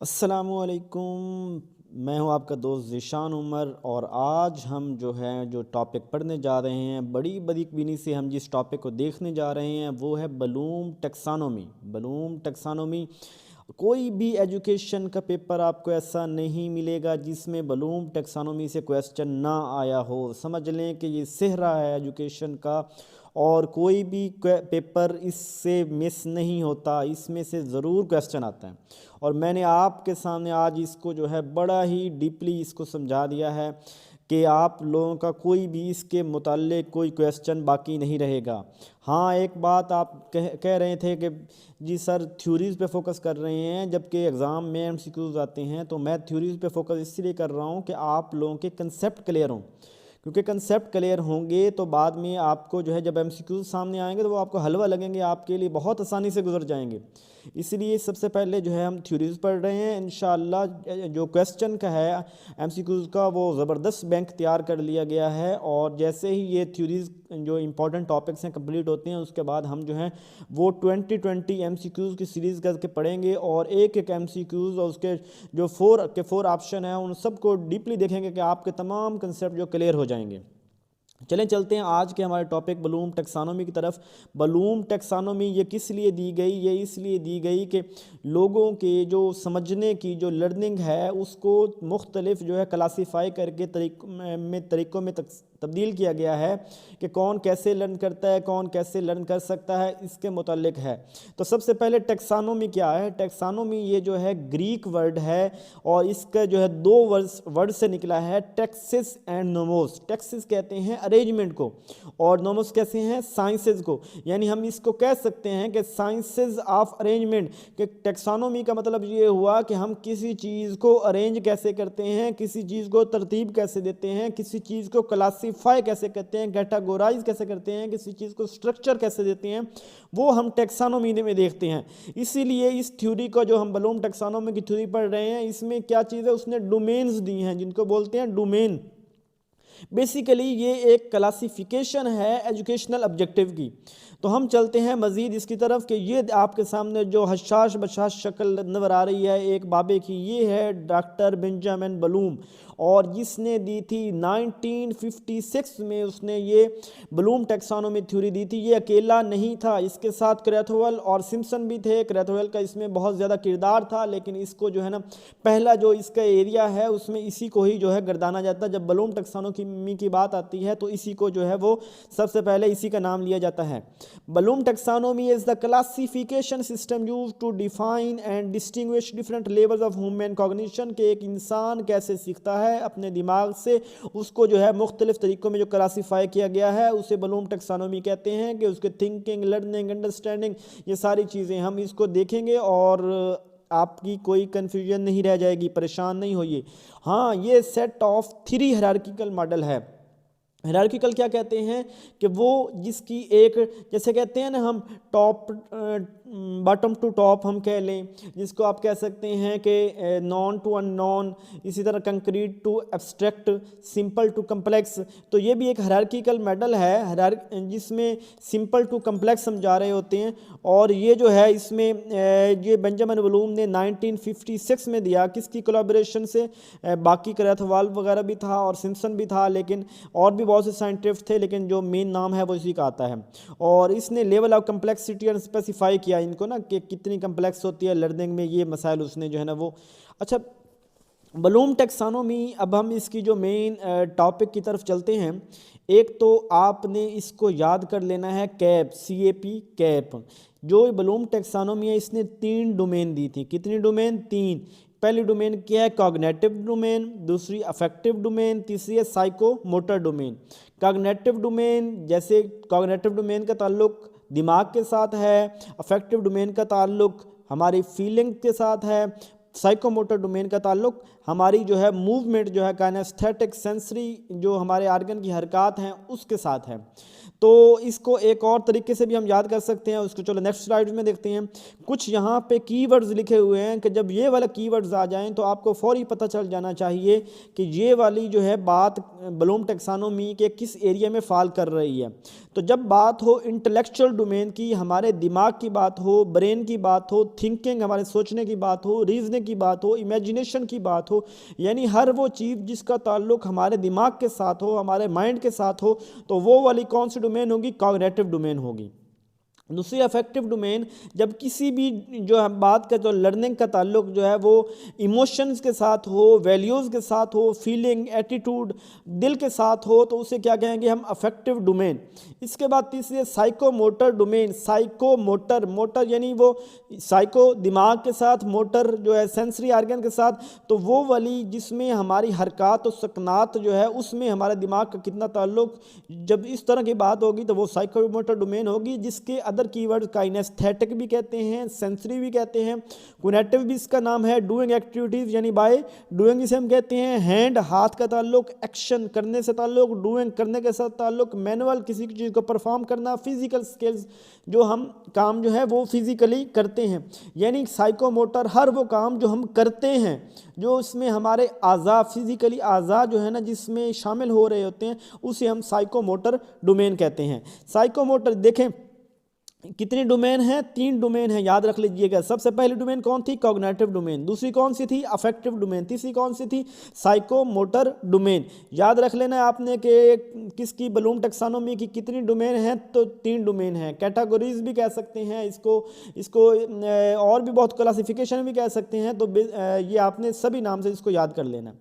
السلام علیکم، میں ہوں آپ کا دوست ذیشان عمر، اور آج ہم جو ٹاپک پڑھنے جا رہے ہیں، بڑی بینی سے ہم جس ٹاپک کو دیکھنے جا رہے ہیں وہ ہے بلوم ٹیکسانومی۔ بلوم ٹیکسانومی، کوئی بھی ایجوکیشن کا پیپر آپ کو ایسا نہیں ملے گا جس میں بلوم ٹیکسانومی سے کویسچن نہ آیا ہو۔ سمجھ لیں کہ یہ صحرا ہے ایجوکیشن کا، اور کوئی بھی پیپر اس سے مس نہیں ہوتا، اس میں سے ضرور کویسچن آتا ہے۔ اور میں نے آپ کے سامنے آج اس کو بڑا ہی ڈیپلی اس کو سمجھا دیا ہے کہ آپ لوگوں کا کوئی بھی اس کے متعلق کوئی کویسچن باقی نہیں رہے گا۔ ہاں، ایک بات آپ کہہ رہے تھے کہ جی سر تھیوریز پہ فوکس کر رہے ہیں جبکہ ایگزام میں MCQs آتے ہیں، تو میں تھیوریز پہ فوکس اس لیے کر رہا ہوں کہ آپ لوگوں کے کنسیپٹ کلیئر ہوں، کیونکہ کنسیپٹ کلیئر ہوں گے تو بعد میں آپ کو جب MCQs سامنے آئیں گے تو وہ آپ کو حلوہ لگیں گے، آپ کے لیے بہت آسانی سے گزر جائیں گے۔ اس لیے سب سے پہلے ہم تھیوریز پڑھ رہے ہیں۔ انشاءاللہ جو کویسچن کا ہے MCQs کا، وہ زبردست بینک تیار کر لیا گیا ہے، اور جیسے ہی یہ تھیوریز جو امپورٹنٹ ٹاپکس ہیں کمپلیٹ ہوتے ہیں، اس کے بعد ہم وہ 20 MCQs کی سیریز کر کے پڑھیں گے، اور ایک MCQs اور اس کے جو 4 آپشن ہیں ان سب کو ڈیپلی دیکھیں گے کہ آپ کے تمام کنسیپٹ کلیئر ہو جائیں گے۔ چلتے ہیں آج کے ہمارے ٹاپک بلوم ٹیکسانومی کی طرف۔ بلوم ٹیکسانومی یہ کس لیے دی گئی؟ یہ اس لیے دی گئی کہ لوگوں کے جو سمجھنے کی جو لرننگ ہے اس کو مختلف کلاسیفائی کر کے طریقوں میں تبدیل کیا گیا ہے کہ کون کیسے لرن کرتا ہے، کون کیسے لرن کر سکتا ہے، اس کے متعلق ہے۔ تو سب سے پہلے ٹیکسانومی کیا ہے؟ ٹیکسانومی یہ گریک ورڈ ہے، اور اس کا 2 ورڈ سے نکلا ہے، ٹیکسس اینڈ نوموس۔ ٹیکسس کہتے ہیں ارینجمنٹ کو، اور نوموس کیسے ہیں؟ سائنسز کو۔ یعنی ہم اس کو کہہ سکتے ہیں کہ سائنسز آف ارینجمنٹ، کہ ٹیکسانومی کا مطلب یہ ہوا کہ ہم کسی چیز کو ارینج کیسے کرتے ہیں، کسی چیز کو ترتیب کیسے دیتے ہیں، کسی چیز کو کلاسیفائی کیسے کرتے ہیں، کیٹاگورائز کیسے کرتے ہیں، کسی چیز کو سٹرکچر کیسے دیتے ہیں، وہ ہم ٹیکسانومی میں دیکھتے ہیں۔ اسی لیے اس تھیوری کا ہم بلوم ٹیکسانومی کی تھیوری پڑھ رہے ہیں، اس میں کیا چیز ہے؟ اس نے ڈومینز دی ہیں جن کو بولتے ہیں ڈومین۔ بیسیکلی یہ ایک کلاسیفیکیشن ہے ایجوکیشنل آبجیکٹیو کی۔ تو ہم چلتے ہیں مزید اس کی طرف کہ یہ آپ کے سامنے جو حشاش بشاش شکل نظر آ رہی ہے ایک بابے کی، یہ ہے ڈاکٹر بنجامن بلوم، اور جس نے دی تھی 1956 میں اس نے یہ بلوم ٹیکسانومی تھیوری دی تھی۔ یہ اکیلا نہیں تھا، اس کے ساتھ کریتھوول اور سمپسن بھی تھے۔ کریتھوول کا اس میں بہت زیادہ کردار تھا، لیکن اس کو پہلا اس کا ایریا ہے اس میں اسی کو ہی گردانا جاتا ہے۔ جب بلوم ٹیکسانومی کی بات آتی ہے تو اسی کو وہ سب سے پہلے اسی کا نام لیا جاتا ہے۔ بلوم ٹیکسانومی is the classification system used to define and distinguish different levels of human cognition، کہ ایک انسان کیسے سیکھتا ہے اپنے دماغ سے، اس کو مختلف طریقوں میں کلاسیفائی کیا گیا ہے، اسے بلوم ٹیکسانومی کہتے ہیں۔ کہ اس کے تھنکنگ، لرننگ، انڈرسٹینڈنگ، یہ ساری چیزیں ہم اس کو دیکھیں گے، اور آپ کی کوئی کنفیوژن نہیں رہ جائے گی، پریشان نہیں ہوئیے۔ ہاں، یہ سیٹ آف 3 ہیرارکیکل ماڈل ہے۔ ہیرارکیکل کیا کہتے ہیں؟ کہ وہ جس کی ایک، جیسے کہتے ہیں نا ہم ٹاپ باٹم ٹو ٹاپ ہم کہہ لیں، جس کو آپ کہہ سکتے ہیں کہ نون ٹو ان نون، اسی طرح concrete to abstract, simple to complex. تو یہ بھی ایک ہیرارکیکل ماڈل ہے جس میں سمپل ٹو کمپلیکس ہم جا رہے ہوتے ہیں، اور یہ ہے اس میں یہ بنجامن بلوم نے 1956 میں دیا۔ کس کی کولابریشن سے؟ باقی کریتھوال وغیرہ بھی تھا اور سمپسن بھی تھا، لیکن اور بھی بہت سے سائنٹسٹ تھے، لیکن جو مین نام ہے وہ اسی کا آتا ہے۔ اور اس نے لیول آف کمپلیکسٹی اور اسپیسیفائی کیا ان کو کہ کتنی کمپلیکس ہوتی ہے لرننگ میں، یہ مسائل اس نے وہ اچھا۔ بلوم ٹیکسانومی، اب ہم اس کی جو مین ٹاپک کی طرف چلتے ہیں۔ ایک تو آپ نے اس کو یاد کر لینا ہے، کیپ، CAP، کیپ۔ جو بلوم ٹیکسانومی ہے اس نے 3 ڈومین دی تھی۔ کتنی ڈومین؟ 3۔ پہلی ڈومین کیا ہے؟ کوگنیٹو ڈومین، دوسری افیکٹو ڈومین، تیسری ہے psycho motor domain. Cognitive domain, جیسے کوگنیٹو ڈومین کا تعلق دماغ کے ساتھ ہے، افیکٹو ڈومین کا تعلق ہماری فیلنگ کے ساتھ ہے، سائیکو موٹر ڈومین کا تعلق ہماری موومنٹ کائنیستھیٹک سینسری جو ہمارے آرگن کی حرکات ہیں اس کے ساتھ ہے۔ تو اس کو ایک اور طریقے سے بھی ہم یاد کر سکتے ہیں، اس کو چلو نیکسٹ سلائڈ میں دیکھتے ہیں۔ کچھ یہاں پہ کی ورڈز لکھے ہوئے ہیں کہ جب یہ والا کی ورڈز آ جائیں تو آپ کو فوری پتہ چل جانا چاہیے کہ یہ والی جو ہے بات بلوم ٹیکسانومی کے کس ایریا میں فال کر رہی ہے۔ تو جب بات ہو انٹلیکچول ڈومین کی، ہمارے دماغ کی بات ہو، برین کی بات ہو، تھنکنگ ہمارے سوچنے کی بات ہو، ریزننگ کی بات ہو، امیجنیشن کی بات ہو، یعنی ہر وہ چیز جس کا تعلق ہمارے دماغ کے ساتھ ہو، ہمارے مائنڈ کے ساتھ ہو، تو وہ والی کون سی ڈومین ہوگی؟ کوگنیٹو ڈومین ہوگی۔ دوسری افیکٹو ڈومین، جب کسی بھی جو ہم بات کا جو لرننگ کا تعلق جو ہے وہ ایموشنز کے ساتھ ہو، ویلیوز کے ساتھ ہو، فیلنگ، ایٹیٹیوڈ، دل کے ساتھ ہو، تو اسے کیا کہیں گے ہم؟ Effective domain. اس کے بعد تیسری ہے psycho motor domain. Psycho motor, motor یعنی وہ سائیکو دماغ کے ساتھ، موٹر جو ہے سینسری آرگن کے ساتھ، تو وہ والی جس میں ہماری حرکات و سکنات جو ہے اس میں ہمارے دماغ کا کتنا تعلق، جب اس طرح کی بات ہوگی تو وہ سائیکو موٹر ڈومین ہوگی، جس کے ادر کی ورڈ کائنیستھیٹک بھی کہتے ہیں، سینسری بھی کہتے ہیں، کونیٹو بھی اس کا نام ہے، ڈوئنگ ایکٹیویٹیز یعنی بائی ڈوئنگ اسے ہم کہتے ہیں، ہینڈ ہاتھ کا تعلق، ایکشن کرنے سے تعلق، ڈوئنگ کرنے کے ساتھ تعلق، مینول کسی چیز کو پرفارم کرنا، فزیکل سکلز جو ہم کام جو ہے وہ فزیکلی کرتے ہیں، یعنی سائیکو موٹر ہر وہ کام جو ہم کرتے ہیں جو اس میں ہمارے اعضاء، فزیکلی اعضاء جو ہے نا جس میں شامل ہو رہے ہوتے ہیں، اسے ہم سائیکو موٹر ڈومین کہتے ہیں۔ سائیکو موٹر دیکھیں کتنی ڈومین ہیں؟ 3 ڈومین ہیں، یاد رکھ لیجئے گا۔ سب سے پہلی ڈومین کون تھی؟ Cognitive domain. دوسری کون سی تھی؟ Effective domain. تیسری کون سی تھی؟ Psycho motor domain. یاد رکھ لینا ہے آپ نے کہ کس کی بلوم ٹیکسانومی کی کتنی ڈومین ہیں؟ تو 3 ڈومین ہیں۔ کیٹاگوریز بھی کہہ سکتے ہیں اس کو اور بھی بہت کلاسیفیکیشن بھی کہہ سکتے ہیں، تو یہ آپ نے سبھی نام سے اس کو یاد کر لینا ہے۔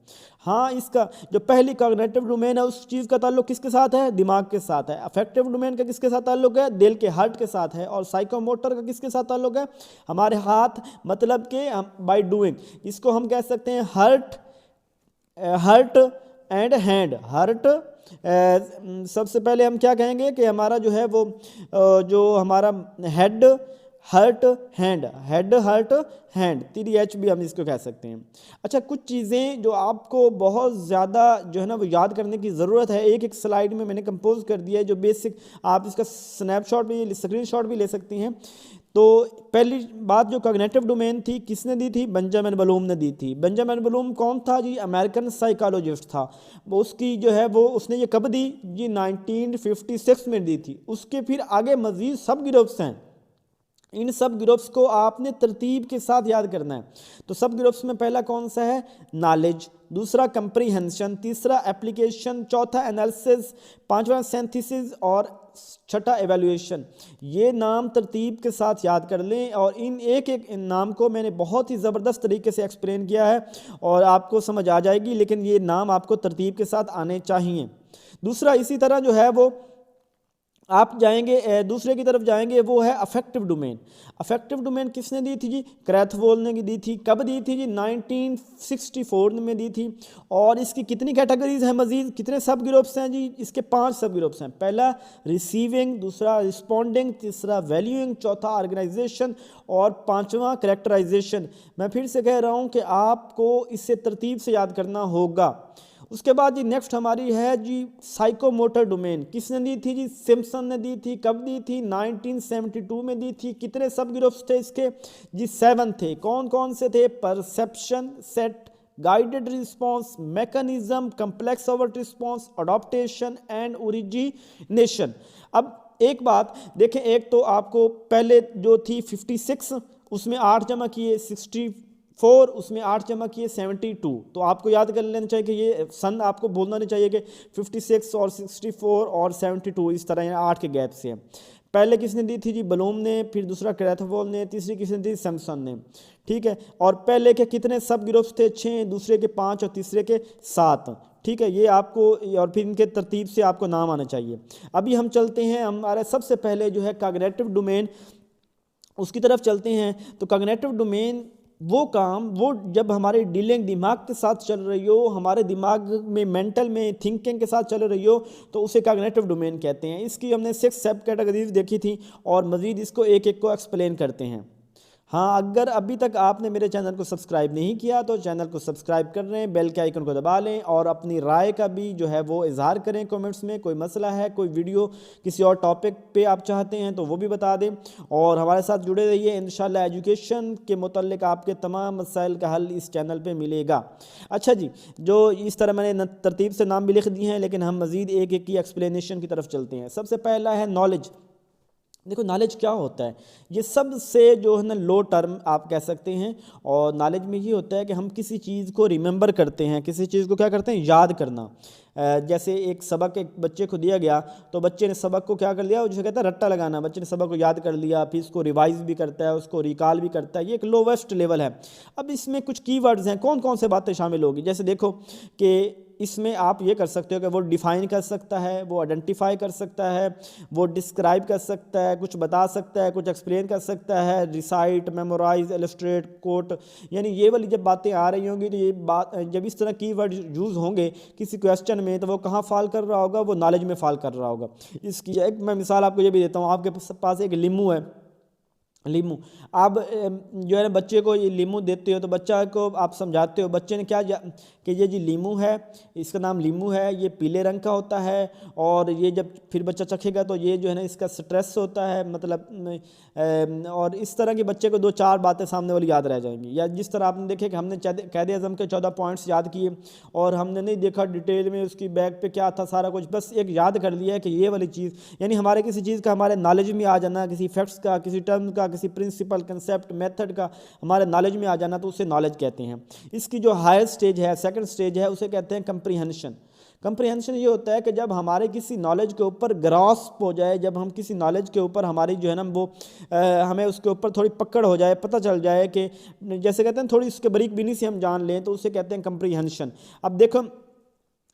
ہاں، اس کا جو پہلی کوگنیٹو ڈومین ہے اس چیز کا تعلق کس کے ساتھ ہے؟ دماغ کے ساتھ ہے۔ افیکٹو ڈومین کا کس کے ساتھ تعلق ہے؟ دل کے، ہارٹ کے ساتھ ہے۔ اور سائیکو موٹر کا کس کے ساتھ تعلق ہے؟ ہمارے ہاتھ، مطلب کہ بائی ڈوئنگ، اس کو ہم کہہ سکتے ہیں ہارٹ اینڈ ہینڈ۔ ہارٹ، سب سے پہلے ہم کیا کہیں گے کہ ہمارا جو ہے وہ جو ہمارا head, heart, hand, head, heart, hand, 3H بھی ہم اس کو کہہ سکتے ہیں۔ اچھا، کچھ چیزیں جو آپ کو بہت زیادہ جو ہے نا وہ یاد کرنے کی ضرورت ہے، ایک سلائیڈ میں نے کمپوز کر دیا ہے جو بیسک، آپ اس کا سنیپ شاٹ بھی، اسکرین شاٹ بھی لے سکتی ہیں۔ تو پہلی بات جو کوگنیٹو ڈومین تھی کس نے دی تھی؟ بنجامن بلوم نے دی تھی۔ بنجامن بلوم کون تھا جی؟ امریکن سائیکالوجسٹ تھا۔ اس کی جو ہے وہ اس نے یہ کب دی جی؟ 1956 میں دی تھی۔ اس کے پھر آگے مزید سب گروپس ہیں، ان سب گروپس کو آپ نے ترتیب کے ساتھ یاد کرنا ہے۔ تو سب گروپس میں پہلا کون سا ہے؟ نالج، دوسرا کمپریہنشن، تیسرا اپلیکیشن، چوتھا انالیسس، پانچواں سینتھیسس اور چھٹا ایویلویشن۔ یہ نام ترتیب کے ساتھ یاد کر لیں، اور ان ایک نام کو میں نے بہت ہی زبردست طریقے سے ایکسپلین کیا ہے اور آپ کو سمجھ آ جائے گی، لیکن یہ نام آپ کو ترتیب کے ساتھ آنے چاہیے۔ دوسرا اسی طرح جو ہے وہ آپ جائیں گے دوسرے کی طرف جائیں گے، وہ ہے افیکٹو ڈومین۔ افیکٹو ڈومین کس نے دی تھی جی؟ کریتھوول نے دی تھی۔ کب دی تھی جی؟ 1964 میں دی تھی۔ اور اس کی کتنی کیٹیگریز ہیں؟ مزید کتنے سب گروپس ہیں جی؟ اس کے 5 سب گروپس ہیں۔ پہلا ریسیونگ، دوسرا رسپونڈنگ، تیسرا ویلیوئنگ، چوتھا آرگنائزیشن اور پانچواں کریکٹرائزیشن۔ میں پھر سے کہہ رہا ہوں کہ آپ کو اس سے ترتیب سے یاد کرنا ہوگا۔ اس کے بعد جی نیکسٹ ہماری ہے جی سائیکو موٹر ڈومین۔ کس نے دی تھی جی؟ سمپسن نے دی تھی۔ کب دی تھی؟ 1972 میں دی تھی۔ کتنے سب گروپس تھے اس کے جی؟ 7 تھے۔ کون کون سے تھے؟ Perception, set, guided response, mechanism, complex overt response, adaptation and origination. اب ایک بات دیکھیں، ایک تو آپ کو پہلے جو تھی 56، اس میں 8 جمع کیے، 64 اس میں 8 جمع کیے، 72۔ تو آپ کو یاد کر لینا چاہیے کہ یہ سن آپ کو بولنا نہیں چاہیے کہ 56 اور 64 اور 72 اس طرح 8 کے گیپ سے ہیں۔ پہلے کس نے دی تھی جی؟ بلوم نے، پھر دوسرا کریتھوول نے، تیسری کس نے دی؟ سمپسن نے، ٹھیک ہے۔ اور پہلے کے کتنے سب گروپس تھے؟ 6، دوسرے کے 5 اور تیسرے کے 7، ٹھیک ہے۔ یہ آپ کو، اور پھر ان کے ترتیب سے آپ کو نام آنا چاہیے۔ ابھی ہم چلتے ہیں، ہمارے سب سے پہلے جو ہے کوگنیٹو ڈومین، اس کی طرف چلتے ہیں۔ تو کوگنیٹو ڈومین وہ کام، وہ جب ہماری ڈیلنگ دماغ کے ساتھ چل رہی ہو، ہمارے دماغ میں مینٹل میں تھنکنگ کے ساتھ چل رہی ہو، تو اسے کوگنیٹو ڈومین کہتے ہیں۔ اس کی ہم نے 6 سب کیٹیگریز دیکھی تھی، اور مزید اس کو ایک ایک کو ایکسپلین کرتے ہیں۔ ہاں، اگر ابھی تک آپ نے میرے چینل کو سبسکرائب نہیں کیا تو چینل کو سبسکرائب کر لیں، بیل کے آئیکن کو دبا لیں، اور اپنی رائے کا بھی جو ہے وہ اظہار کریں کومنٹس میں۔ کوئی مسئلہ ہے، کوئی ویڈیو کسی اور ٹاپک پہ آپ چاہتے ہیں تو وہ بھی بتا دیں، اور ہمارے ساتھ جڑے رہیے۔ انشاءاللہ ایجوکیشن کے متعلق آپ کے تمام مسائل کا حل اس چینل پہ ملے گا۔ اچھا جی، جو اس طرح میں نے ترتیب سے نام بھی لکھ دیے ہیں، لیکن ہم مزید ایک ایک کی ایکسپلینیشن کی طرف چلتے ہیں۔ سب سے پہلا ہے نالج۔ دیکھو نالج کیا ہوتا ہے، یہ سب سے جو ہے نا لو ٹرم آپ کہہ سکتے ہیں، اور نالج میں یہ ہوتا ہے کہ ہم کسی چیز کو ریممبر کرتے ہیں، کسی چیز کو کیا کرتے ہیں، یاد کرنا۔ جیسے ایک سبق ایک بچے کو دیا گیا تو بچے نے سبق کو کیا کر لیا، جسے کہتا ہے رٹا لگانا، بچے نے سبق کو یاد کر لیا، پھر اس کو ریوائز بھی کرتا ہے، اس کو ریکال بھی کرتا ہے، یہ ایک لوویسٹ لیول ہے۔ اب اس میں کچھ کی ورڈز ہیں، کون کون سے باتیں شامل ہوگی، جیسے دیکھو کہ اس میں آپ یہ کر سکتے ہو کہ وہ ڈیفائن کر سکتا ہے، وہ آئیڈینٹیفائی کر سکتا ہے، وہ ڈسکرائب کر سکتا ہے، کچھ بتا سکتا ہے، کچھ ایکسپلین کر سکتا ہے، ریسائٹ، میمورائز، السٹریٹ، کوٹ، یعنی یہ والی جب باتیں آ رہی ہوں گی تو یہ بات جب اس طرح کی ورڈ یوز ہوں گے کسی کویسچن میں تو وہ کہاں فال کر رہا ہوگا، وہ نالج میں فال کر رہا ہوگا۔ اس کی ایک میں مثال آپ کو یہ بھی دیتا ہوں، آپ کے پاس ایک لیمو ہے، لیمو، آپ جو ہے نا بچے کو یہ لیمو دیتے ہو تو بچہ کو آپ سمجھاتے ہو، بچے نے کیا کہ یہ جی لیمو ہے، اس کا نام لیمو ہے، یہ پیلے رنگ کا ہوتا ہے، اور یہ جب پھر بچہ چکھے گا تو یہ جو ہے نا اس کا سٹریس ہوتا ہے، مطلب اور اس طرح کے بچے کو دو چار باتیں سامنے والی یاد رہ جائیں گی۔ یا جس طرح آپ نے دیکھے کہ ہم نے قائد اعظم کے 14 پوائنٹس یاد کیے اور ہم نے نہیں دیکھا ڈیٹیل میں اس کی بیک پہ کیا تھا سارا کچھ، بس ایک یاد کر لیا ہے کہ یہ والی چیز، یعنی ہمارے کسی چیز کا ہمارے نالج میں آ جانا، کسی فیکٹس کا، کسی ٹرم کا، کسی پرنسپل، کنسیپٹ، میتھڈ کا ہمارے نالج میں آ جانا تو اسے نالج کہتے ہیں۔ اس کی جو ہائر سٹیج ہے، سیکنڈ سٹیج ہے، اسے کہتے ہیں کمپریہنشن۔ کمپریہنشن یہ ہوتا ہے کہ جب ہمارے کسی نالج کے اوپر گراسپ ہو جائے، جب ہم کسی نالج کے اوپر ہماری جو ہے نا وہ ہمیں اس کے اوپر تھوڑی پکڑ ہو جائے، پتہ چل جائے کہ جیسے کہتے ہیں تھوڑی اس کے باریک بینی سے ہم جان لیں تو اسے کہتے ہیں کمپریہنشن۔ اب دیکھو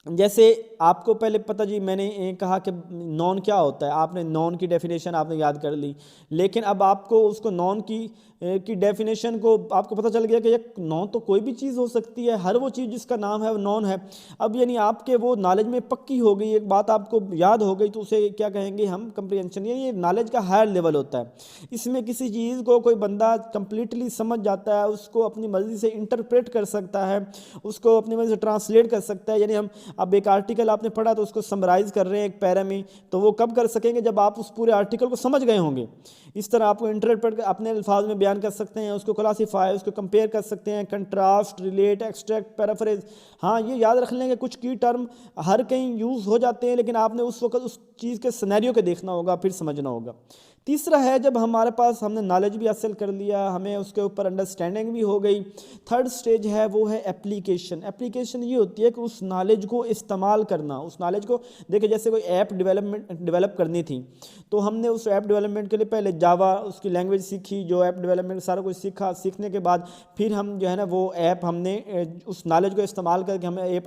جیسے آپ کو پہلے پتہ جی میں نے کہا کہ نون کیا ہوتا ہے، آپ نے نون کی ڈیفینیشن آپ نے یاد کر لی، لیکن اب آپ کو اس کو نون کی ڈیفینیشن کو آپ کو پتہ چل گیا کہ یہ نون تو کوئی بھی چیز ہو سکتی ہے، ہر وہ چیز جس کا نام ہے وہ نون ہے۔ اب یعنی آپ کے وہ نالج میں پکی ہو گئی، ایک بات آپ کو یاد ہو گئی تو اسے کیا کہیں گے ہم، کمپریہنشن، یعنی یہ نالج کا ہائر لیول ہوتا ہے۔ اس میں کسی چیز کو کوئی بندہ کمپلیٹلی سمجھ جاتا ہے، اس کو اپنی مرضی سے انٹرپریٹ کر سکتا ہے، اس کو اپنی مرضی سے ٹرانسلیٹ کر سکتا ہے۔ یعنی ہم اب ایک آرٹیکل آپ نے پڑھا تو اس کو سمرائز کر رہے ہیں ایک پیرا میں، تو وہ کب کر سکیں گے جب آپ اس پورے آرٹیکل کو سمجھ گئے ہوں گے۔ اس طرح آپ کو انٹرپریٹ اپنے الفاظ میں بیان کر سکتے ہیں، اس کو کلاسیفائی، اس کو کمپیئر کر سکتے ہیں، کنٹراسٹ، ریلیٹ، ایکسٹریکٹ، پیرافریز۔ ہاں یہ یاد رکھ لیں کہ کچھ کی ٹرم ہر کہیں یوز ہو جاتے ہیں، لیکن آپ نے اس وقت اس چیز کے سینیریو کے دیکھنا ہوگا، پھر سمجھنا ہوگا۔ تیسرا ہے جب ہمارے پاس ہم نے نالج بھی حاصل کر لیا، ہمیں اس کے اوپر انڈرسٹینڈنگ بھی ہو گئی، تھرڈ سٹیج ہے وہ ہے اپلیکیشن۔ اپلیکیشن یہ ہوتی ہے کہ اس نالج کو استعمال کرنا، اس نالج کو دیکھیں جیسے کوئی ایپ ڈیولپ کرنی تھی تو ہم نے اس ایپ ڈیولپمنٹ کے لیے پہلے جاوا اس کی لینگویج سیکھی، جو ایپ ڈیولپمنٹ سارا کچھ سیکھا، سیکھنے کے بعد پھر ہم جو ہے نا وہ ایپ ہم نے اس نالج کو استعمال کر کے ہم نے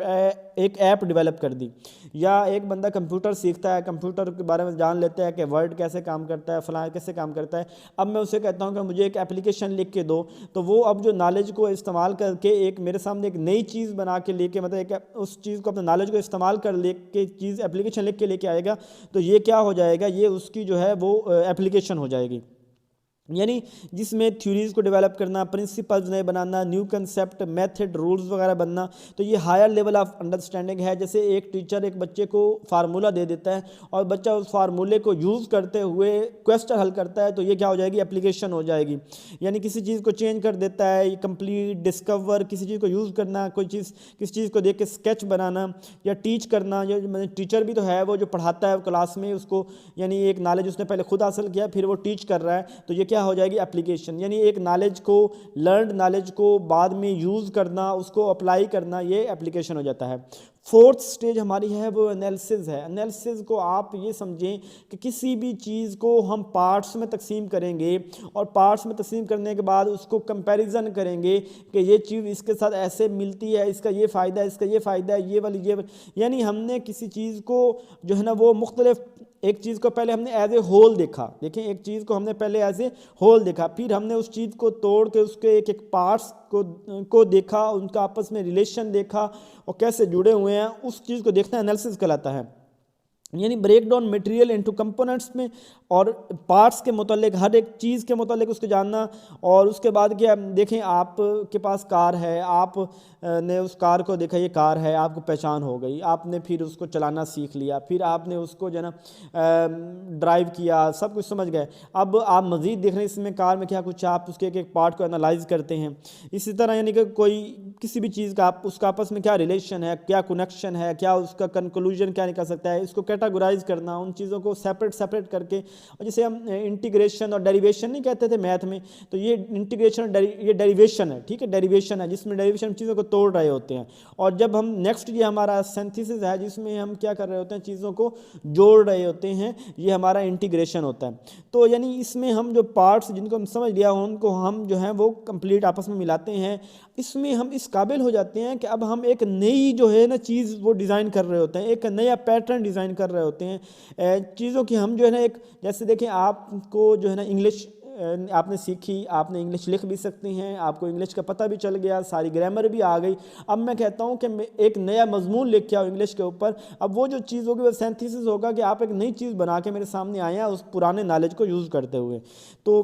ایک ایپ ڈیولپ کر دی۔ یا ایک بندہ کمپیوٹر سیکھتا ہے، کمپیوٹر کے بارے میں جان لیتا ہے کہ ورڈ کیسے کام کرتا ہے، فلاں کیسے کام کرتا ہے، اب میں اسے کہتا ہوں کہ مجھے ایک اپلیکیشن لکھ کے دو، تو وہ اب جو نالج کو استعمال کر کے ایک میرے سامنے ایک نئی چیز بنا کے لے کے، مطلب ایک اس چیز کو اپنے نالج کو استعمال کر لے کے چیز اپلیکیشن لکھ کے لے کے آئے گا، تو یہ کیا ہو جائے گا، یہ اس کی جو ہے وہ اپلیکیشن ہو جائے گی۔ یعنی جس میں تھیوریز کو ڈیولپ کرنا، پرنسپلز نئے بنانا، نیو کنسیپٹ، میتھڈ، رولز وغیرہ بننا، تو یہ ہائر لیول آف انڈرسٹینڈنگ ہے۔ جیسے ایک ٹیچر ایک بچے کو فارمولہ دے دیتا ہے اور بچہ اس فارمولے کو یوز کرتے ہوئے کویسچن حل کرتا ہے، تو یہ کیا ہو جائے گی، اپلیکیشن ہو جائے گی۔ یعنی کسی چیز کو چینج کر دیتا ہے، یہ کمپلیٹ ڈسکور، کسی چیز کو یوز کرنا، کوئی چیز کسی چیز کو دیکھ کے اسکیچ بنانا یا ٹیچ کرنا، یا ٹیچر بھی تو ہے وہ جو پڑھاتا ہے کلاس میں، اس کو یعنی ایک نالج اس نے پہلے خود حاصل کیا پھر وہ ٹیچ کر رہا ہے، تو یہ کیا ہو جائے گی، اپلیکیشن۔ یعنی ایک نالج کو، لرنڈ نالج کو بعد میں یوز کرنا، اس کو اپلائی کرنا، یہ اپلیکیشن ہو جاتا ہے۔ فورتھ سٹیج ہماری ہے وہ انالیسز ہے۔ انالیسز کو آپ یہ سمجھیں کہ کسی بھی چیز کو ہم پارٹس میں تقسیم کریں گے اور پارٹس میں تقسیم کرنے کے بعد اس کو کمپیریزن کریں گے کہ یہ چیز اس کے ساتھ ایسے ملتی ہے، اس کا یہ فائدہ ہے، اس کا یہ فائدہ ہے، یہ والی یعنی ہم نے کسی چیز کو جو ہے نا وہ مختلف، ایک چیز کو پہلے ہم نے ایز اے ہول دیکھا، دیکھیں ایک چیز کو ہم نے پہلے ایز اے ہول دیکھا، پھر ہم نے اس چیز کو توڑ کے اس کے ایک ایک پارٹس کو دیکھا، ان کا آپس میں ریلیشن دیکھا اور کیسے جڑے ہوئے ہیں، اس چیز کو دیکھنا انالیسس کہلاتا ہے۔ یعنی break down material into components میں اور پارٹس کے متعلق، ہر ایک چیز کے متعلق اس کو جاننا. اور اس کے بعد کیا دیکھیں، آپ کے پاس کار ہے، آپ نے اس کار کو دیکھا یہ کار ہے، آپ کو پہچان ہو گئی، آپ نے پھر اس کو چلانا سیکھ لیا، پھر آپ نے اس کو جو ہے نا ڈرائیو کیا، سب کچھ سمجھ گئے. اب آپ مزید دیکھ رہے ہیں اس میں کار میں کیا کچھ، آپ اس کے ایک ایک پارٹ کو انالائز کرتے ہیں. اسی طرح یعنی کہ کوئی کسی بھی چیز کا آپ اس کا آپس میں کیا ریلیشن ہے، کیا کنیکشن ہے، کیا اس کا کنکلوژن کیا نکل سکتا ہے، اس کو کیٹاگورائز کرنا، ان چیزوں کو سیپریٹ کر کے. اور جسے ہم انٹیگریشن اور ڈیریویشن نہیں کہتے تھے میتھ میں، تو یہ انٹیگریشن یہ ڈیریویشن ہے. ٹھیک ہے، ڈیریویشن ہے جس میں ڈیریویشن چیزوں کو توڑ رہے ہوتے ہیں. اور جب ہم نیکسٹ یہ ہمارا سینتھیسس ہے جس میں ہم کیا کر رہے ہوتے ہیں، چیزوں کو جوڑ رہے ہوتے ہیں، یہ ہمارا انٹیگریشن ہوتا ہے. تو یعنی اس میں ہم جو پارٹس جن کو ہم سمجھ لیا ان کو ہم جو ہیں وہ کمپلیٹ آپس میں ملاتے ہیں. اس میں ہم اس قابل ہو جاتے ہیں کہ اب ہم ایک نئی جو ہے نا چیز وہ ڈیزائن کر رہے ہوتے ہیں، ایک نیا پیٹرن ڈیزائن کر رہے ہوتے ہیں چیزوں کی. ہم جو ہے نا ایک جیسے دیکھیں آپ کو جو ہے نا انگلش آپ نے سیکھی، آپ نے انگلش لکھ بھی سکتی ہیں، آپ کو انگلش کا پتہ بھی چل گیا، ساری گرامر بھی آ گئی. اب میں کہتا ہوں کہ میں ایک نیا مضمون لکھ کے آؤ انگلش کے اوپر. اب وہ جو چیز ہوگی وہ سینتھیسس ہوگا کہ آپ ایک نئی چیز بنا کے میرے سامنے آئے ہیں اس پرانے نالج کو یوز کرتے ہوئے. تو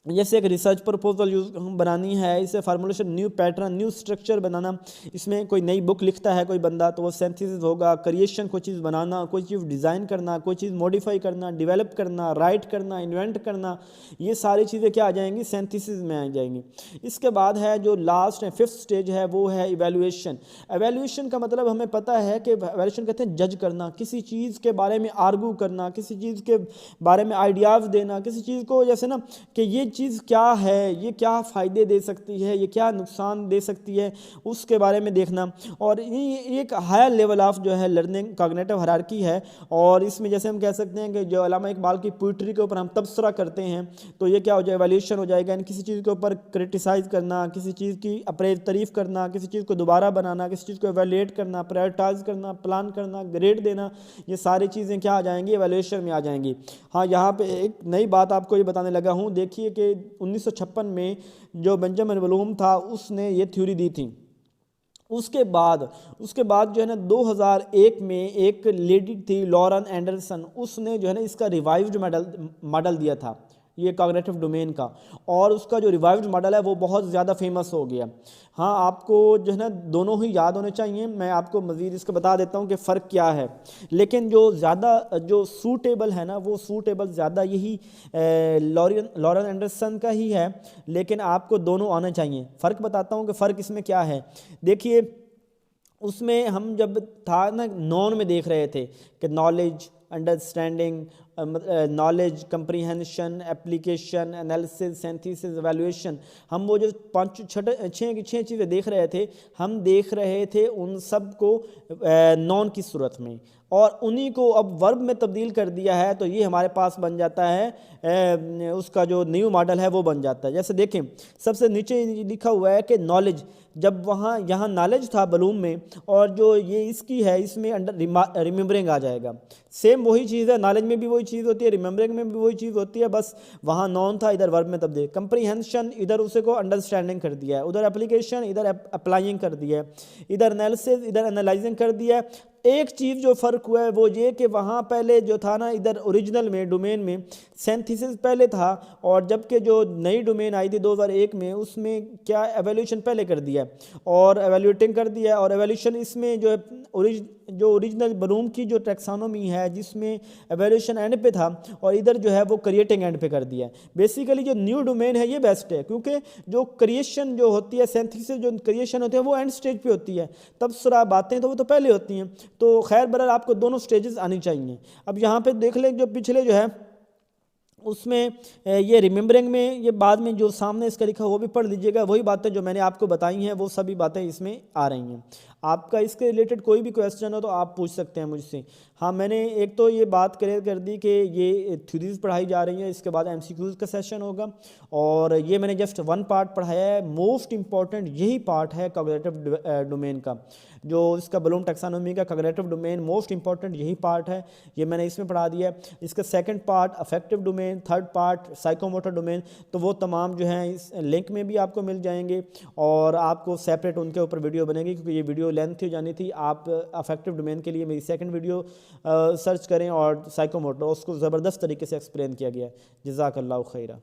جیسے ایک ریسرچ پرپوزل بنانی ہے، اسے formulation, new pattern, new structure بنانا. اس میں کوئی نئی بک لکھتا ہے کوئی بندہ تو وہ سینتھیسس ہوگا. کریشن، کوئی چیز بنانا، کوئی چیز ڈیزائن کرنا، کوئی چیز موڈیفائی کرنا، ڈیولپ کرنا، رائٹ کرنا، انوینٹ کرنا، یہ ساری چیزیں کیا آ جائیں گی، سینتھیسس میں آ جائیں گی. اس کے بعد ہے جو لاسٹ ہے، ففتھ سٹیج ہے، وہ ہے ایویلویشن. ایویلویشن کا مطلب ہمیں پتہ ہے کہ ایویلویشن کہتے ہیں جج کرنا، کسی چیز کے بارے میں آرگو کرنا، کسی چیز کے بارے میں آئیڈیاز دینا، کسی چیز کو جیسے نا کہ یہ چیز کیا ہے، یہ کیا فائدے دے سکتی ہے، یہ کیا نقصان دے سکتی ہے، اس کے بارے میں دیکھنا. اور یہ ایک ہائر لیول آف جو ہے لرننگ کاگنیٹو ہائرارکی ہے. اور اس میں جیسے ہم کہہ سکتے ہیں کہ جو علامہ اقبال کی پوئٹری کے اوپر ہم تبصرہ کرتے ہیں تو یہ کیا ہو جائے، ایویلیوشن ہو جائے گا. یعنی کسی چیز کے اوپر کرٹیسائز کرنا، کسی چیز کی تعریف کرنا، کسی چیز کو دوبارہ بنانا، کسی چیز کو ایویلیٹ کرنا، پرائرٹائز کرنا، پلان کرنا، گریڈ دینا، یہ ساری چیزیں کیا آ جائیں گی، ایویلیوشن میں آ جائیں گی. ہاں، یہاں پہ ایک نئی بات آپ کو یہ بتانے لگا ہوں. دیکھیے کہ 1956 میں جو بنجامن بلوم تھا اس نے یہ تھیوری دی تھی. اس کے بعد جو ہے نا 2001 میں ایک لیڈی تھی لورن اینڈرسن، اس نے جو ہے نا اس کا ریوائیوڈ ماڈل دیا تھا یہ کاگنیٹو ڈومین کا. اور اس کا جو ریوائیوڈ ماڈل ہے وہ بہت زیادہ فیمس ہو گیا. ہاں، آپ کو جو ہے نا دونوں ہی یاد ہونے چاہیے. میں آپ کو مزید اس کو بتا دیتا ہوں کہ فرق کیا ہے. لیکن جو زیادہ جو سوٹیبل ہے نا، وہ سوٹیبل زیادہ یہی لورن اینڈرسن کا ہی ہے. لیکن آپ کو دونوں آنا چاہیے. فرق بتاتا ہوں کہ فرق اس میں کیا ہے. دیکھیے، اس میں ہم جب تھا نا نون میں دیکھ رہے تھے کہ knowledge, understanding, knowledge, comprehension, application, analysis, synthesis, evaluation. ہم وہ جو چھ چیزیں دیکھ رہے تھے، ہم دیکھ رہے تھے ان سب کو نون کی صورت میں، اور انہی کو اب ورب میں تبدیل کر دیا ہے. تو یہ ہمارے پاس بن جاتا ہے اس کا جو نیو ماڈل ہے وہ بن جاتا ہے. جیسے دیکھیں سب سے نیچے لکھا ہوا ہے کہ نالج، جب یہاں نالج تھا بلوم میں، اور جو یہ اس کی ہے اس میں انڈر ریممبرنگ آ جائے گا. سیم وہی چیز ہے، نالج میں بھی وہی چیز ہوتی ہے، ریممبرنگ میں بھی وہی چیز ہوتی ہے، بس وہاں نون تھا، ادھر ورب میں تبدیل. کمپریہنشن، ادھر اسے کو انڈرسٹینڈنگ کر دیا ہے، ادھر اپلیکیشن، ادھر اپلائنگ کر دیا ہے، ادھر انالیسس، ادھر انالائزنگ کر دیا ہے. ایک چیز جو فرق ہوا ہے وہ یہ کہ وہاں پہلے جو تھا نا ادھر اوریجنل میں ڈومین میں سینتھیسس پہلے تھا، اور جبکہ جو نئی ڈومین آئی تھی 2001 میں اس میں کیا ایویلیوشن پہلے کر دیا ہے اور ایویلیوٹنگ کر دیا ہے. اور ایویلیوشن اس میں جو اوریجنل بلوم کی جو ٹیکسانومی ہے جس میں ایویلیوشن اینڈ پہ تھا، اور ادھر جو ہے وہ کریٹنگ اینڈ پہ کر دیا ہے. بیسیکلی جو نیو ڈومین ہے یہ بیسٹ ہے، کیونکہ جو کریشن جو ہوتی ہے، سینتھیسس جو کریشن ہوتی ہے وہ اینڈ سٹیج پہ ہوتی ہے، تبصرہ باتیں تو وہ تو پہلے ہوتی ہیں. تو خیر برحال آپ کو دونوں سٹیجز آنی چاہیے. اب یہاں پہ دیکھ لیں جو پچھلے جو ہے اس میں یہ ریممبرنگ میں یہ بعد میں جو سامنے اس کا لکھا وہ بھی پڑھ لیجئے گا. وہی باتیں جو میں نے آپ کو بتائی ہیں وہ سبھی باتیں اس میں آ رہی ہیں. آپ کا اس کے ریلیٹڈ کوئی بھی کویسچن ہو تو آپ پوچھ سکتے ہیں مجھ سے. ہاں، میں نے ایک تو یہ بات کلیئر کر دی کہ یہ تھیوریز پڑھائی جا رہی ہیں، اس کے بعد ایم سی کیوز کا سیشن ہوگا، اور یہ میں نے جسٹ 1 پارٹ پڑھایا ہے. موسٹ امپورٹنٹ یہی پارٹ ہے کاگنیٹو ڈومین کا، جو اس کا بلوم ٹیکسانومی کا کاگنیٹو ڈومین موسٹ امپورٹنٹ یہی پارٹ ہے. یہ میں نے اس میں پڑھا دیا ہے. اس کا second part affective domain, third part psychomotor domain, تو وہ تمام جو ہیں اس لنک میں بھی آپ کو مل جائیں گے، اور آپ کو سیپریٹ ان کے اوپر ویڈیو بنے گی، کیونکہ یہ ویڈیو لینتھی ہو جانی تھی. آپ افیکٹو ڈومین کے لیے میری سیکنڈ ویڈیو سرچ کریں اور سائیکو موٹر اس کو زبردست طریقے سے ایکسپلین کیا گیا ہے. جزاک اللہ خیرہ.